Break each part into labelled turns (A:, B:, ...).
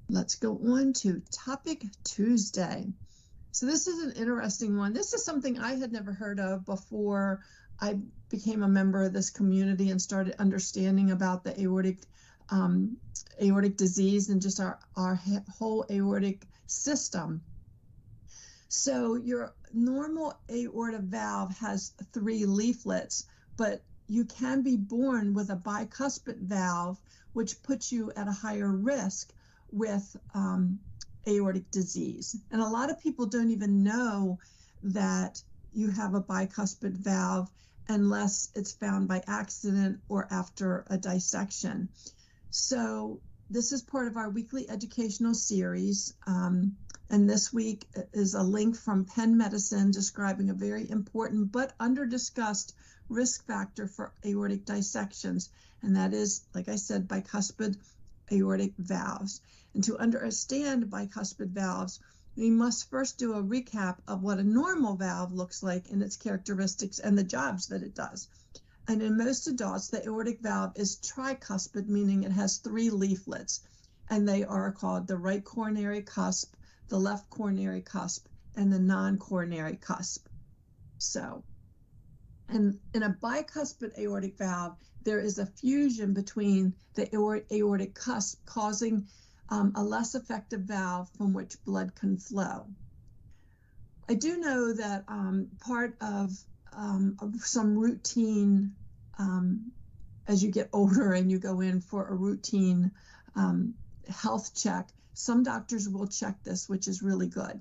A: Let's go on to Topic Tuesday. So this is an interesting one. This is something I had never heard of before I became a member of this community and started understanding about the aortic disease and just our whole aortic system. So your normal aorta valve has 3 leaflets, but you can be born with a bicuspid valve, which puts you at a higher risk with aortic disease. And a lot of people don't even know that you have a bicuspid valve unless it's found by accident or after a dissection. So this is part of our weekly educational series. And this week is a link from Penn Medicine describing a very important but under-discussed risk factor for aortic dissections. And that is, like I said, bicuspid aortic valves. And to understand bicuspid valves, we must first do a recap of what a normal valve looks like and its characteristics and the jobs that it does. And in most adults, the aortic valve is tricuspid, meaning it has 3 leaflets, and they are called the right coronary cusp, the left coronary cusp, and the non-coronary cusp. So, and in a bicuspid aortic valve, there is a fusion between the aortic cusp, causing a less effective valve from which blood can flow. I do know that part of some routine, as you get older and you go in for a routine health check, some doctors will check this, which is really good.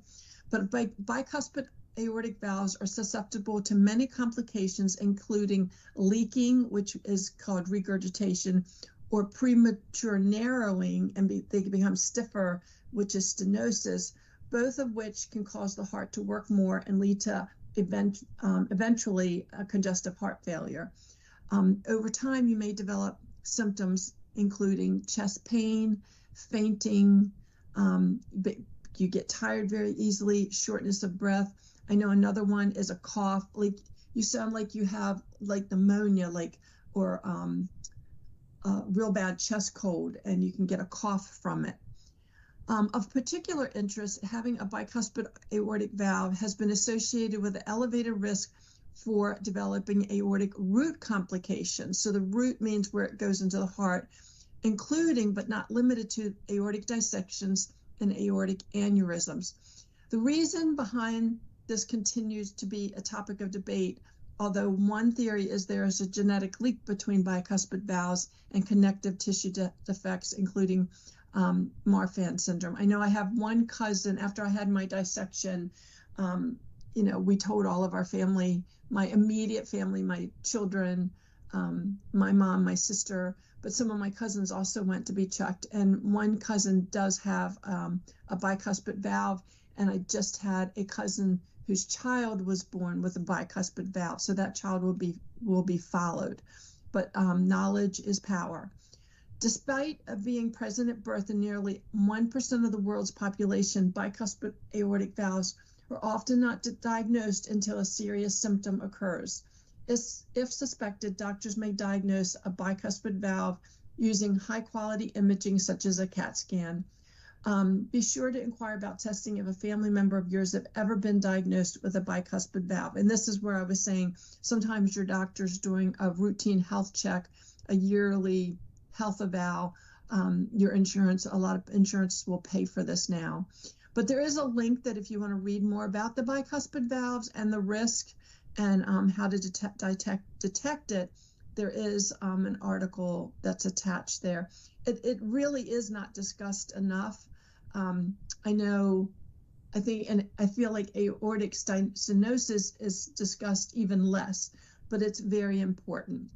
A: But bicuspid aortic valves are susceptible to many complications, including leaking, which is called regurgitation, or premature narrowing, and they can become stiffer, which is stenosis, both of which can cause the heart to work more and lead to eventually congestive heart failure. Over time, you may develop symptoms including chest pain, fainting, you get tired very easily, shortness of breath. I know another one is a cough, like you sound like you have like pneumonia, or a real bad chest cold, and you can get a cough from it. Of particular interest, having a bicuspid aortic valve has been associated with an elevated risk for developing aortic root complications. So the root means where it goes into the heart, including but not limited to aortic dissections and aortic aneurysms. The reason behind this continues to be a topic of debate, although one theory is there is a genetic link between bicuspid valves and connective tissue defects, including Marfan syndrome. I know I have one cousin, after I had my dissection, we told all of our family, my immediate family, my children, my mom, my sister, but some of my cousins also went to be checked. And one cousin does have a bicuspid valve, and I just had a cousin whose child was born with a bicuspid valve. So that child will be followed. But knowledge is power. Despite being present at birth in nearly 1% of the world's population, bicuspid aortic valves are often not diagnosed until a serious symptom occurs. If suspected, doctors may diagnose a bicuspid valve using high-quality imaging such as a CAT scan. Be sure to inquire about testing if a family member of yours have ever been diagnosed with a bicuspid valve. And this is where I was saying sometimes your doctor's doing a routine health check, a yearly health eval. Your insurance, a lot of insurance will pay for this now. But there is a link that if you want to read more about the bicuspid valves and the risk and how to detect it, there is an article that's attached there. It really is not discussed enough. I feel like aortic stenosis is discussed even less, but it's very important.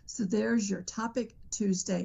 A: So there's your Topic Tuesday.